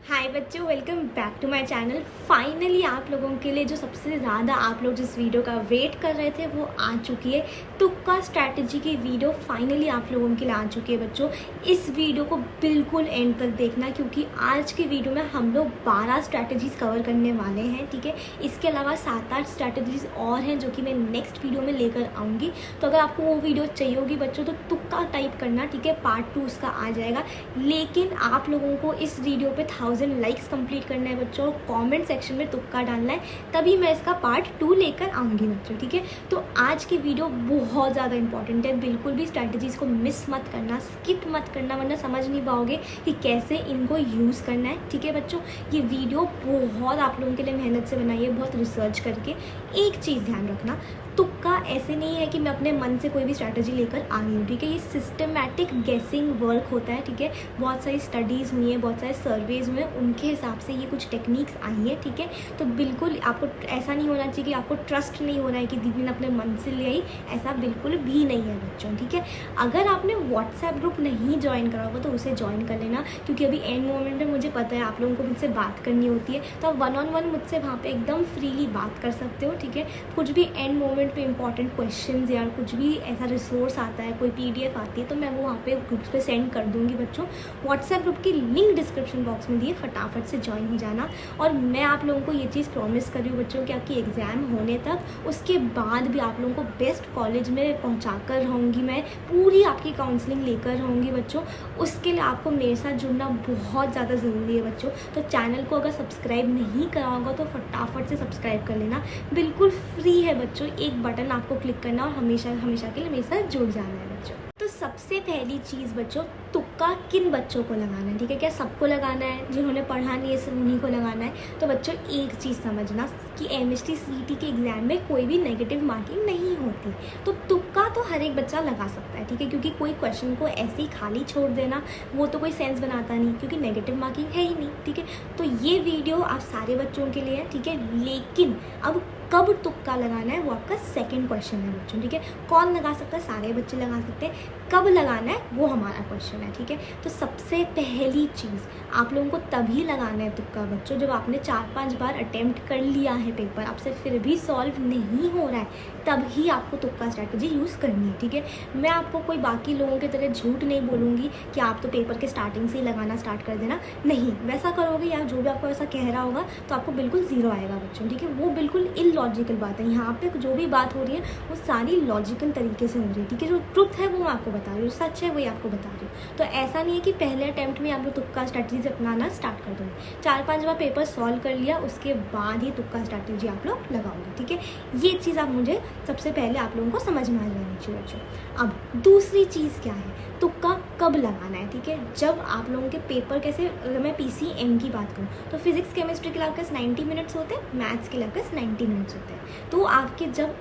हाय बच्चों, welcome back to my channel. Finally आप लोगों के लिए जो सबसे ज़्यादा आप लोग जिस वीडियो का वेट कर रहे थे वो आ चुकी है। तुक्का स्ट्रैटेजी की वीडियो फाइनली आप लोगों के लिए आ चुकी है। बच्चों, इस वीडियो को बिल्कुल एंड तक देखना, क्योंकि आज की वीडियो में हम लोग 12 स्ट्रैटेजीज़ कवर करने वाले हैं। ठीक है, इसके अलावा 7-8 स्ट्रैटेजीज़ और हैं जो कि मैं नेक्स्ट वीडियो में लेकर आऊँगी। तो अगर आपको वो वीडियो चाहिए होगी बच्चों तो तुक्का टाइप करना, ठीक है। पार्ट 2 उसका आ जाएगा, लेकिन आप लोगों को इस वीडियो पे 1000 लाइक्स कंप्लीट करना है बच्चों। कमेंट सेक्शन में तुक्का डालना है, तभी मैं इसका पार्ट 2 लेकर आऊँगी बच्चों। ठीक है, तो आज की वीडियो बहुत ज़्यादा इंपॉर्टेंट है। बिल्कुल भी स्ट्रैटेजीज़ को मिस मत करना, स्किप मत करना, वरना समझ नहीं पाओगे कि कैसे इनको यूज़ करना है। ठीक है बच्चों, ये वीडियो बहुत आप लोगों के लिए मेहनत से बनाई है, बहुत रिसर्च करके। एक चीज़ ध्यान रखना, तुक्का ऐसे नहीं है कि मैं अपने मन से कोई भी स्ट्रैटेजी लेकर आ गई हूँ। ठीक है, ये सिस्टमैटिक गेसिंग वर्क होता है। ठीक है, बहुत सारी स्टडीज़ हुई हैं, बहुत सारे सर्वेज हुए हैं, उनके हिसाब से ये कुछ टेक्निक्स आई हैं। ठीक है, तो बिल्कुल आपको ऐसा नहीं होना चाहिए कि आपको ट्रस्ट नहीं हो रहा है कि दीदी ने अपने मन से ले आई, ऐसा बिल्कुल भी नहीं है बच्चों। ठीक है, अगर आपने व्हाट्सएप ग्रुप नहीं ज्वाइन करा होगा तो उसे ज्वाइन कर लेना, क्योंकि अभी एंड मोमेंट में मुझे पता है आप लोगों को मुझसे बात करनी होती है, तो आप 1-on-1 मुझसे वहाँ पर एकदम फ्रीली बात कर सकते हो। ठीक है, कुछ भी एंड मोमेंट पे इंपॉर्टेंट क्वेश्चंस या कुछ भी ऐसा रिसोर्स आता है, कोई पीडीएफ आती है, तो मैं वो वहाँ पे ग्रुप्स पे सेंड कर दूँगी बच्चों। व्हाट्सएप ग्रुप की लिंक डिस्क्रिप्शन बॉक्स में दिए, फटाफट से ज्वाइन हो जाना। और मैं आप लोगों को ये चीज़ प्रॉमिस कर रही हूँ बच्चों कि आपकी एग्ज़ाम होने तक, उसके बाद भी आप लोगों को बेस्ट कॉलेज में पहुँचा कर रहूँगी, मैं पूरी आपकी काउंसलिंग लेकर रहूँगी बच्चों। उसके लिए आपको मेरे साथ जुड़ना बहुत ज़्यादा ज़रूरी है बच्चों। तो चैनल को अगर सब्सक्राइब नहीं करा होगा तो फटाफट से सब्सक्राइब कर लेना, बिल्कुल फ्री है बच्चों। एक बटन आपको क्लिक करना और हमेशा हमेशा के लिए मेरे साथ जुड़ जाना है बच्चों। तो सबसे पहली चीज़ बच्चों, तुक्का किन बच्चों को लगाना है। ठीक है, क्या सबको लगाना है? जिन्होंने पढ़ा नहीं है सिर्फ उन्हीं को लगाना है? तो बच्चों एक चीज़ समझना कि एमएसटी सीईटी के एग्ज़ाम में कोई भी नेगेटिव मार्किंग नहीं होती, तो तुक्का तो हर एक बच्चा लगा सकता है। ठीक है, क्योंकि कोई क्वेश्चन को ऐसे ही खाली छोड़ देना वो तो कोई सेंस बनाता नहीं, क्योंकि नेगेटिव मार्किंग है ही नहीं। ठीक है, तो ये वीडियो आप सारे बच्चों के लिए है। ठीक है, लेकिन अब कब तुक्का लगाना है वो आपका सेकंड क्वेश्चन है बच्चों। ठीक है, कौन लगा सकता है? सारे बच्चे लगा सकते हैं। कब लगाना है वो हमारा क्वेश्चन है। ठीक है, तो सबसे पहली चीज़ आप लोगों को तभी लगाना है तुक्का बच्चों जब आपने 4-5 बार अटेम्प्ट कर लिया है पेपर, आपसे फिर भी सॉल्व नहीं हो रहा है, तभी आपको तुक्का स्ट्रैटेजी यूज़ करनी है। ठीक है, मैं आपको कोई बाकी लोगों की तरह झूठ नहीं बोलूँगी कि आप तो पेपर के स्टार्टिंग से ही लगाना स्टार्ट कर देना। नहीं, वैसा करोगे या जो भी आपको ऐसा कह रहा होगा तो आपको बिल्कुल ज़ीरो आएगा बच्चों। ठीक है, वो बिल्कुल इलॉजिकल बात है। यहाँ पे जो भी बात हो रही है वो सारी लॉजिकल तरीके से हो रही है। ठीक है, जो ट्रुथ है वो मैं आपको बता रही हूँ, सच है वही आपको बता रही हूँ। तो ऐसा नहीं है कि पहले अटैम्प्ट में आप लोग तुक्का स्ट्रैटेजी अपनाना स्टार्ट कर दोगे। 4-5 बार पेपर सॉल्व कर लिया उसके बाद ही तुक्का स्ट्रैटेजी आप लोग लगाओगे। ठीक है, ये चीज़ आप मुझे सबसे पहले आप लोगों को समझ में आ जानी चाहिए बच्चों। अब दूसरी चीज़ क्या है, तुक्का कब लगाना है? ठीक है, जब आप लोगों के पेपर कैसे, अगर मैं पीसीएम की बात करूँ तो फिजिक्स केमिस्ट्री के लिए आपके 90 मिनट्स होते हैं, मैथ्स के लिए आपके 90 मिनट्स होते हैं। तो आपके जब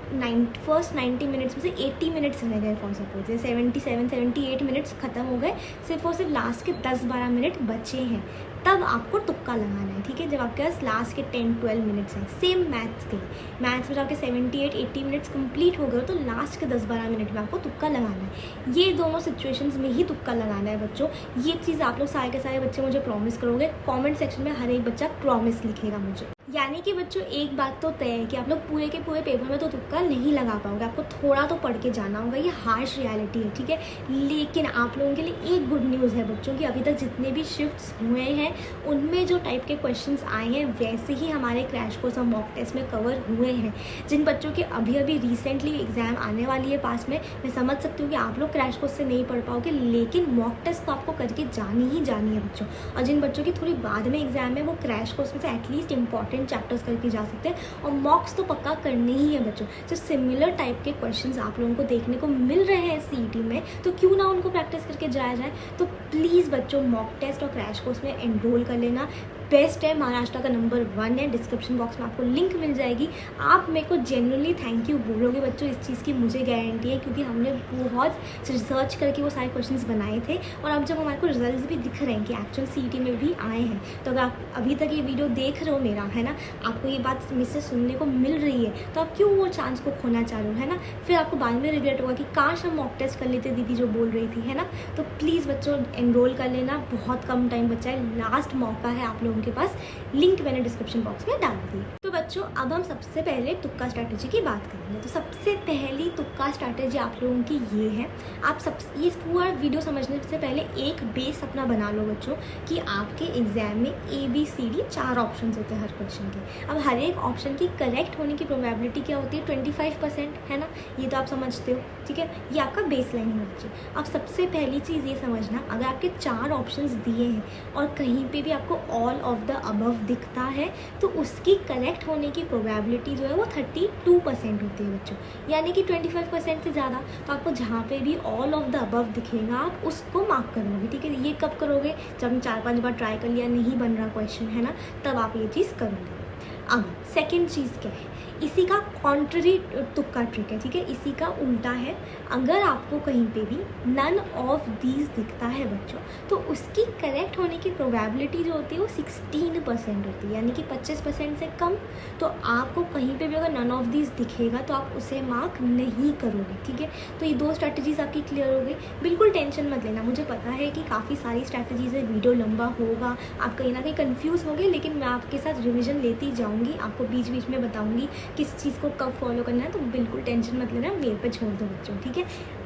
फर्स्ट 90 मिनट्स में से 80 मिनट्स रह गए, फॉर सपोज 77-78 मिनट्स खत्म हो गए, सिर्फ और सिर्फ लास्ट के 10-12 मिनट बचे हैं, तब आपको तुक्का लगाना है। ठीक है, जब आपके पास लास्ट के 10-12 मिनट्स हैं। सेम मैथ्स के लिए, मैथ्स में आपके 78-80 मिनट्स कंप्लीट हो गए तो लास्ट के 10-12 मिनट में आपको तुक्का लगाना है। ये दोनों सिचुएशंस में ही तुक्का लगाना है बच्चों। ये चीज़ आप लोग सारे के सारे बच्चे मुझे प्रॉमिस करोगे, कमेंट सेक्शन में हर एक बच्चा प्रॉमिस लिखेगा मुझे। यानी कि बच्चों एक बात तो तय है कि आप लोग पूरे के पूरे पेपर में तो तुक्का नहीं लगा पाओगे, आपको थोड़ा तो पढ़ के जाना होगा, ये हार्श रियलिटी है। ठीक है, लेकिन आप लोगों के लिए एक गुड न्यूज़ है बच्चों कि अभी तक जितने भी शिफ्ट्स हुए हैं उनमें जो टाइप के क्वेश्चंस आए हैं वैसे ही हमारे क्रैश कोर्स और मॉक टेस्ट में कवर हुए हैं। जिन बच्चों के अभी अभी रिसेंटली एग्ज़ाम आने वाली है पास में, मैं समझ सकती हूँ कि आप लोग क्रैश कोर्स से नहीं पढ़ पाओगे, लेकिन मॉक टेस्ट तो आपको करके जानी ही जानी है बच्चों। और जिन बच्चों की थोड़ी बाद में एग्जाम है वो क्रैश कोर्स में से एटलीस्ट इंपॉर्टेंट चैप्टर्स करके जा सकते हैं, और मॉक्स तो पक्का करने ही है बच्चों। जो सिमिलर टाइप के क्वेश्चंस आप लोगों को देखने को मिल रहे हैं सीईटी में, तो क्यों ना उनको प्रैक्टिस करके जाया जाए। तो प्लीज़ बच्चों मॉक टेस्ट और क्रैश कोर्स में एनरोल कर लेना, बेस्ट है, महाराष्ट्र का नंबर 1 है। डिस्क्रिप्शन बॉक्स में आपको लिंक मिल जाएगी। आप मेरे को जेन्युइनली थैंक यू बोलोगे बच्चों, इस चीज़ की मुझे गारंटी है, क्योंकि हमने बहुत रिसर्च करके वो सारे क्वेश्चंस बनाए थे, और अब जब हमारे को रिजल्ट्स भी दिख रहे हैं कि एक्चुअल सीईटी में भी आए हैं, तो अगर आप अभी तक ये वीडियो देख रहे हो मेरा, है ना, आपको ये बात मुझसे सुनने को मिल रही है, तो आप क्यों वो चांस को खोना चाह रहे हो, है ना। फिर आपको बाद में रिग्रेट होगा कि काश हम मॉक टेस्ट कर लेते दीदी जो बोल रही थी, है ना। तो प्लीज़ बच्चों एनरोल कर लेना, बहुत कम टाइम बचा है, लास्ट मौका है आप लोगों लोगों के पास, लिंक मैंने डिस्क्रिप्शन बॉक्स में डाल दी। तो बच्चों अब हम सबसे पहले तुक्का स्ट्रैटेजी की बात करेंगे। तो सबसे पहली तुक्का स्ट्रैटेजी आप लोगों की ये है, आप सब ये पूरा वीडियो समझने से पहले एक बेस अपना बना लो बच्चों कि आपके एग्जाम में ABCD 4 ऑप्शन होते हैं हर क्वेश्चन के। अब हर एक ऑप्शन की करेक्ट होने की प्रोबेबिलिटी क्या होती है, 25% है ना, ये तो आप समझते हो, ठीक है। ये आपका बेस लाइन होना चाहिए। अब सबसे पहली चीज़ ये समझना, अगर आपके 4 ऑप्शंस दिए हैं और कहीं पे भी आपको ऑल ऑफ द अबव दिखता है तो उसकी करेक्ट होने की प्रोबेबिलिटी जो है वो 32% होती है बच्चों, यानी कि 25% से ज़्यादा। तो आपको जहाँ पे भी ऑल ऑफ द अबव दिखेगा आप उसको मार्क करोगे, ठीक है। ये कब करोगे, जब 4-5 बार ट्राई कर लिया नहीं बन रहा क्वेश्चन, है ना, तब आप ये चीज़ करोगे। अब सेकेंड चीज़ क्या है, इसी का कॉन्ट्ररी तुक्का ट्रिक है, ठीक है, इसी का उल्टा है। अगर आपको कहीं पे भी नन ऑफ दीज दिखता है बच्चों तो उसकी करेक्ट होने की प्रोबेबिलिटी जो होती है वो 16% होती है, यानी कि 25% से कम। तो आपको कहीं पे भी अगर नन ऑफ दीज दिखेगा तो आप उसे मार्क नहीं करोगे, ठीक है। तो ये 2 स्ट्रैटेजीज आपकी क्लियर हो गई। बिल्कुल टेंशन मत लेना, मुझे पता है कि काफ़ी सारी स्ट्रैटेजीज है, वीडियो लंबा होगा, आप कहीं ना कहीं कन्फ्यूज़ होंगे, लेकिन मैं आपके साथ रिविजन लेती जाऊँगी, आपको बीच बीच में बताऊँगी किस चीज़ को कब फॉलो करना है। तो बिल्कुल टेंशन मत लेना, मेरे पे छोड़ दो बच्चों, ठीक है।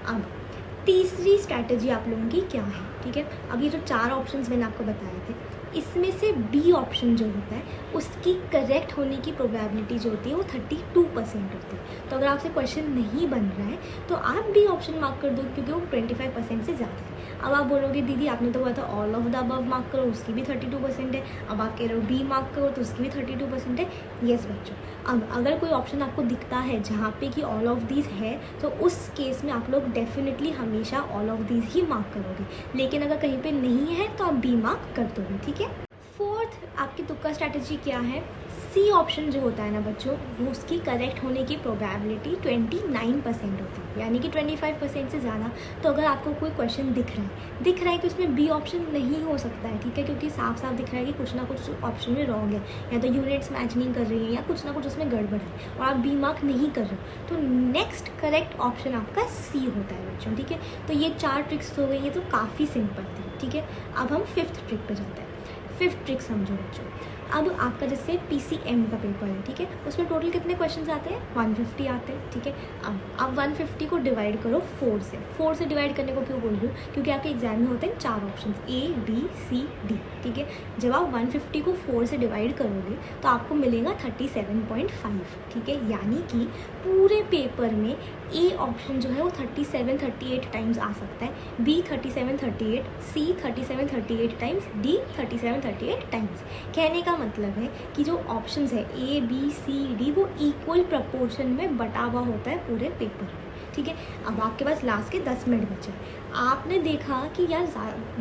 अब तीसरी स्ट्रैटेजी आप लोगों की क्या है, ठीक है। अब ये जो 4 ऑप्शंस मैंने आपको बताए थे, इसमें से B ऑप्शन जो होता है उसकी करेक्ट होने की प्रोबेबिलिटी जो होती है वो 32% होती है। तो अगर आपसे क्वेश्चन नहीं बन रहा है तो आप B ऑप्शन मार्क कर दो, क्योंकि वो 25% से ज़्यादा है। अब आप बोलोगे दीदी आपने तो बोला था all of the above mark करो, उसकी भी 32% है, अब आप कह रहे हो B मार्क करो तो उसकी भी 32% है। यस बच्चों, अब अगर कोई ऑप्शन आपको दिखता है जहाँ पे कि ऑल ऑफ दीज है तो उस केस में आप लोग डेफिनेटली हमेशा all of these he mark करोगे, लेकिन अगर कहीं पे नहीं है तो आप B मार्क कर दोगे, ठीक है। फोर्थ आपकी तुक्का स्ट्रैटेजी क्या है, C ऑप्शन जो होता है ना बच्चों, वो उसकी करेक्ट होने की प्रोबेबिलिटी 29% होती है, यानी कि 25% से ज़्यादा। तो अगर आपको कोई क्वेश्चन दिख रहा है कि उसमें B ऑप्शन नहीं हो सकता है, ठीक है, क्योंकि साफ साफ दिख रहा है कि कुछ ना कुछ ऑप्शन में रॉन्ग है, या तो यूनिट्स मैच नहीं कर रही है या कुछ ना कुछ उसमें गड़बड़ है और आप B मार्क नहीं कर रहे हो, तो नेक्स्ट करेक्ट ऑप्शन आपका C होता है बच्चों, ठीक है। तो ये 4 ट्रिक्स हो गई, ये तो काफ़ी सिंपल थी, ठीक है। अब हम 5th ट्रिक पे जाते हैं। 5th ट्रिक समझो बच्चों, अब आपका जैसे PCM का पेपर है, ठीक है, उसमें टोटल कितने क्वेश्चंस आते हैं, 150 आते हैं, ठीक है। अब आप 150 को डिवाइड करो 4 से डिवाइड करने को क्यों बोल रही हूँ, क्योंकि आपके एग्जाम में होते हैं 4 option A B C D, ठीक है। जब आप 150 को 4 से डिवाइड करोगे तो आपको मिलेगा 37.5, ठीक है, यानी कि पूरे पेपर में A ऑप्शन जो है वो 37-38 टाइम्स आ सकता है, B 37-38, C 37-38 times, D 37-38 times. कहने का मतलब है कि जो ऑप्शंस है A B C D वो इक्वल प्रपोर्शन में बटा हुआ होता है पूरे पेपर में, ठीक है। अब आपके पास लास्ट के 10 मिनट बचे, आपने देखा कि यार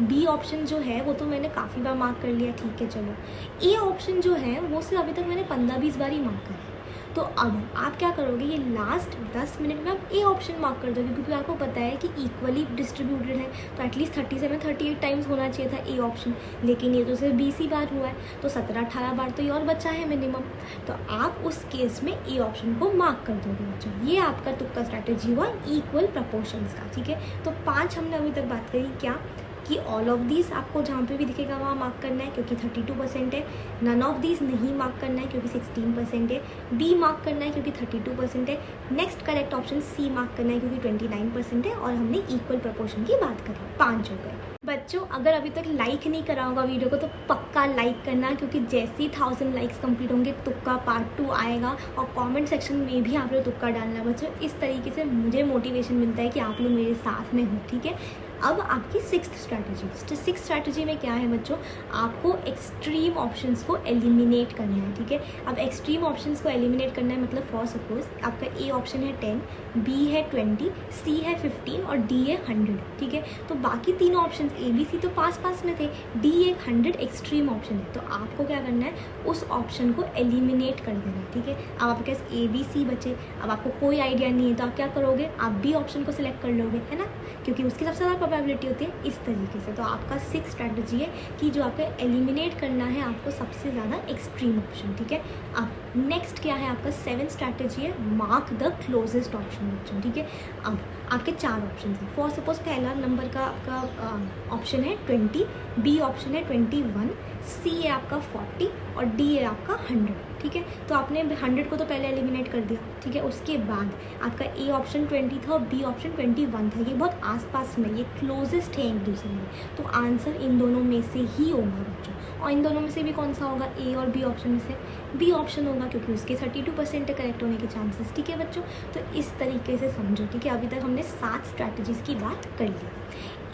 B ऑप्शन जो है वो तो मैंने काफ़ी बार मार्क कर लिया, ठीक है, चलो A ऑप्शन जो है वो सिर्फ अभी तक मैंने 15-20 बार ही मार्क करा है। तो अब आप क्या करोगे, ये लास्ट 10 मिनट में आप A ऑप्शन मार्क कर दोगे, क्योंकि आपको पता है कि इक्वली डिस्ट्रीब्यूटेड है, तो एटलीस्ट 37-38 टाइम्स होना चाहिए था A ऑप्शन, लेकिन ये तो सिर्फ 20 ही बार हुआ है, तो 17-18 बार तो ये और बचा है मिनिमम। तो आप उस केस में A ऑप्शन को मार्क कर दोगे बच्चों। ये आपका तुक्का स्ट्रैटेजी हुआ इक्वल प्रपोर्शंस का, ठीक है। तो 5 हमने अभी तक बात करी, क्या कि ऑल ऑफ दीज आपको जहाँ पे भी दिखेगा वहाँ मार्क करना है क्योंकि 32% है, नन ऑफ दीज नहीं मार्क करना है क्योंकि 16% है, B मार्क करना है क्योंकि 32% है, next correct option C mark करना है क्योंकि 29% है, और हमने इक्वल प्रपोर्शन की बात करी, 5 हो गए। बच्चों अगर अभी तक लाइक नहीं करा होगा वीडियो को तो पक्का लाइक करना, क्योंकि जैसे ही 1000 लाइक्स कंप्लीट होंगे तुक्का पार्ट 2 आएगा, और कमेंट सेक्शन में भी आप लोग तुक्का डालना बच्चों। इस तरीके से मुझे मोटिवेशन मिलता है कि आप लोग मेरे साथ में हो, ठीक है। अब आपकी 6th स्ट्रैटेजी, तो 6th स्ट्रैटेजी में क्या है बच्चों, आपको एक्सट्रीम ऑप्शंस को एलिमिनेट करना है, ठीक है। अब एक्सट्रीम ऑप्शंस को एलिमिनेट करना है मतलब फॉर सपोज आपका A ऑप्शन है 10, B है 20, C है 15 और D है 100, ठीक है। तो बाकी 3 ऑप्शन A B C तो पास में थे, D एक 100 एक्सट्रीम ऑप्शन है, तो आपको क्या करना है, उस ऑप्शन को एलिमिनेट कर देना है, ठीक है। अब आपके पास A B C बचे, अब आपको कोई आइडिया नहीं है तो आप क्या करोगे, आप B ऑप्शन को सिलेक्ट कर लोगे, है ना, क्योंकि उसकी सबसे ज़्यादा प्रोबेबिलिटी होती है इस तरीके से। तो आपका 6 स्ट्रैटेजी है कि जो आपको एलिमिनेट करना है आपको सबसे ज़्यादा एक्सट्रीम ऑप्शन, ठीक है। अब नेक्स्ट क्या है आपका 7 स्ट्रैटेजी है मार्क द क्लोजेस्ट ऑप्शन बच्चों, ठीक है। अब आपके 4 ऑप्शन हैं। फॉर सपोज पहला नंबर का आपका ऑप्शन है 20, बी ऑप्शन है 21, सी है आपका 40 और डी है आपका 100, ठीक है। तो आपने 100 को तो पहले एलिमिनेट कर दिया, ठीक है। उसके बाद आपका ए ऑप्शन 20 था और बी ऑप्शन 21 था। ये बहुत आसपास में, ये क्लोजेस्ट है एक दूसरे में, तो आंसर इन दोनों में से ही होगा बच्चों। और इन दोनों में से भी कौन सा होगा, ए और बी ऑप्शन में से बी ऑप्शन होगा, क्योंकि उसके 32% है करेक्ट होने के चांसेस, ठीक है बच्चों। तो इस तरीके से समझो, ठीक है। अभी तक हमने 7 स्ट्रैटेजीज़ की बात कर ली।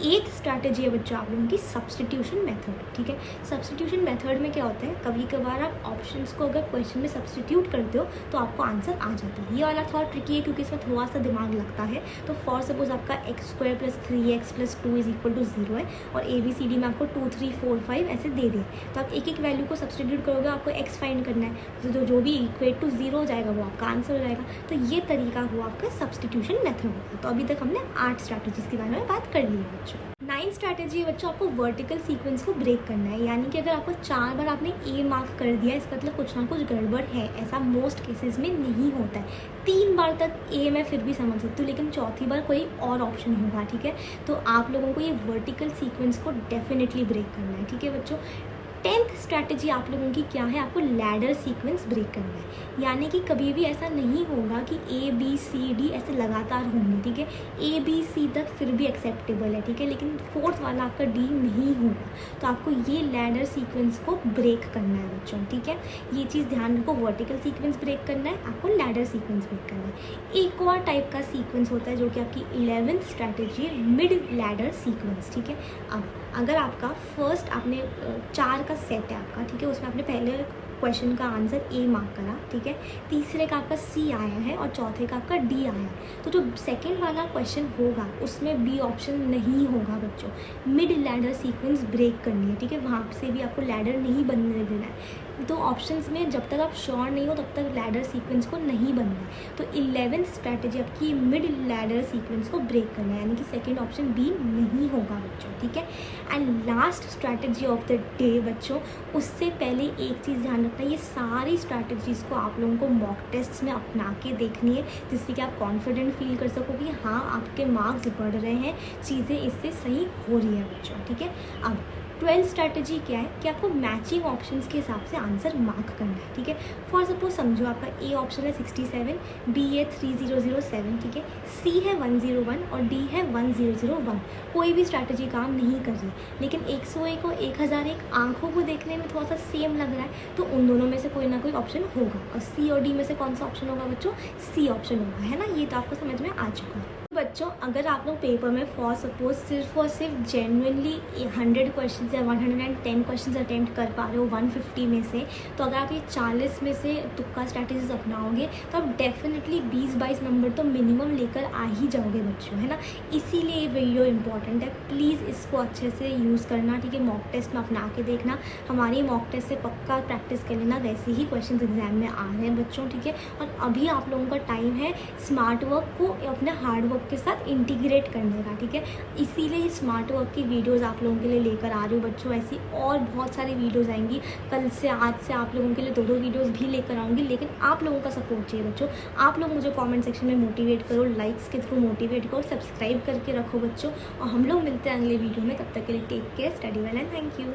एक स्ट्रैटेजी है बच्चों आप लोगों की सब्स्टिट्यूशन मेथड, ठीक है। सब्स्टिट्यूशन मेथड में क्या होता है, कभी कभार आप ऑप्शंस को अगर क्वेश्चन में सब्स्टिट्यूट करते हो तो आपको आंसर आ जाता है। ये वाला थोड़ा ट्रिकी है क्योंकि इसमें थोड़ा सा दिमाग लगता है। तो फॉर सपोज आपका x² + 3x + 2 = 0 है और ABCD में आपको 2 3 4 5 ऐसे दे दें, तो आप एक एक वैल्यू को सब्स्टिट्यूट करोगे, आपको x फाइंड करना है, तो जो भी इक्वेट टू 0 हो जाएगा वो आपका आंसर हो जाएगा। तो ये तरीका हुआ आपका सब्स्टिट्यूशन मेथड होगा। तो अभी तक हमने 8 स्ट्रैटेजीज़ के बारे में बात कर ली है बच्चों। 9 स्ट्रैटेजी है बच्चों आपको वर्टिकल सीक्वेंस को ब्रेक करना है, यानी कि अगर आपको 4 बार आपने ए मार्क कर दिया इसका मतलब कुछ ना कुछ गड़बड़ है। ऐसा मोस्ट केसेस में नहीं होता है। 3 बार तक ए मैं फिर भी समझ सकती हूँ, लेकिन चौथी बार कोई और ऑप्शन होगा, ठीक है। तो आप लोगों को ये वर्टिकल सीक्वेंस को डेफिनेटली ब्रेक करना है, ठीक है बच्चों। 10th स्ट्रैटेजी आप लोगों की क्या है, आपको लैडर सीक्वेंस ब्रेक करना है, यानी कि कभी भी ऐसा नहीं होगा कि ABCD ऐसे लगातार होंगे, ठीक है। ABC तक फिर भी एक्सेप्टेबल है, ठीक है, लेकिन 4th वाला आपका D नहीं होगा। तो आपको ये लैडर सीक्वेंस को ब्रेक करना है बच्चों, ठीक है। ये चीज़ ध्यान रखो, वर्टिकल सीक्वेंस ब्रेक करना है, आपको लैडर सीक्वेंस ब्रेक करना है। एक और टाइप का सीक्वेंस होता है जो कि आपकी 11th स्ट्रैटेजी है, मिड लैडर सीक्वेंस, ठीक है। अब अगर आपका फर्स्ट आपने 4 का सेट है आपका, ठीक है, उसमें आपने पहले क्वेश्चन का आंसर ए मार्क करा, ठीक है, तीसरे का आपका सी आया है और चौथे का आपका डी आया है, तो जो सेकंड वाला क्वेश्चन होगा उसमें बी ऑप्शन नहीं होगा बच्चों। मिड लैडर सीक्वेंस ब्रेक करनी है, ठीक है, वहाँ से भी आपको लैडर नहीं बनने देना है। तो ऑप्शंस में जब तक आप श्योर नहीं हो तब तक लैडर सीक्वेंस को नहीं बनना है। तो 11th स्ट्रैटेजी आपकी मिड लैडर सीक्वेंस को ब्रेक करना है, यानी कि सेकंड ऑप्शन बी नहीं होगा बच्चों, ठीक है। And last strategy of the day बच्चों, उससे पहले एक चीज़ ध्यान रखना, ये सारी स्ट्रैटेजीज़ को आप लोगों को मॉक टेस्ट में अपना के देखनी है, जिससे कि आप कॉन्फिडेंट फील कर सको कि हाँ आपके मार्क्स बढ़ रहे हैं, चीज़ें इससे सही हो रही है बच्चों, ठीक है। अब 12th स्ट्रैटेजी क्या है कि आपको मैचिंग ऑप्शंस के हिसाब से आंसर मार्क करना है, ठीक है। फॉर सपोज समझो आपका ए ऑप्शन है 67, बी है 3007, ठीक है, सी है 101 और डी है 1001। कोई भी स्ट्रैटेजी काम नहीं कर रही, लेकिन 101 और 1001 आंखों को देखने में थोड़ा सा सेम लग रहा है, तो उन दोनों में से कोई ना कोई ऑप्शन होगा। और सी और डी में से कौन सा ऑप्शन होगा बच्चों, सी ऑप्शन होगा, है ना। ये तो आपको समझ में आ चुका है बच्चों। अगर आप लोग पेपर में फॉर सपोज सिर्फ और सिर्फ जेन्युइनली 100 क्वेश्चन या 110 क्वेश्चन अटेम्प्ट कर पा रहे हो 150 में से, तो अगर आप ये 40 में से तुक्का स्ट्रैटेजीज अपनाओगे तो आप डेफिनेटली 20-22 नंबर तो मिनिमम लेकर आ ही जाओगे बच्चों, है ना। इसीलिए ये वीडियो इंपॉर्टेंट है, प्लीज़ इसको अच्छे से यूज़ करना, ठीक है। मॉक टेस्ट में अपना के देखना, हमारी मॉक टेस्ट से पक्का प्रैक्टिस कर लेना, वैसे ही क्वेश्चन एग्जाम में आ रहे हैं बच्चों, ठीक है। और अभी आप लोगों का टाइम है स्मार्ट वर्क को अपने हार्ड वर्क के साथ इंटीग्रेट करने का, ठीक है। इसीलिए स्मार्ट वर्क की वीडियोस आप लोगों के लिए लेकर आ रही हूँ बच्चों। ऐसी और बहुत सारी वीडियोस आएंगी, कल से आज से आप लोगों के लिए 2-2 वीडियोस भी लेकर आऊँगी, लेकिन आप लोगों का सपोर्ट चाहिए बच्चों। आप लोग मुझे कमेंट सेक्शन में मोटिवेट करो, लाइक्स के थ्रू मोटिवेट करो, सब्सक्राइब करके रखो बच्चों। और हम लोग मिलते हैं अगले वीडियो में, तब तक के लिए take care, study well and thank you.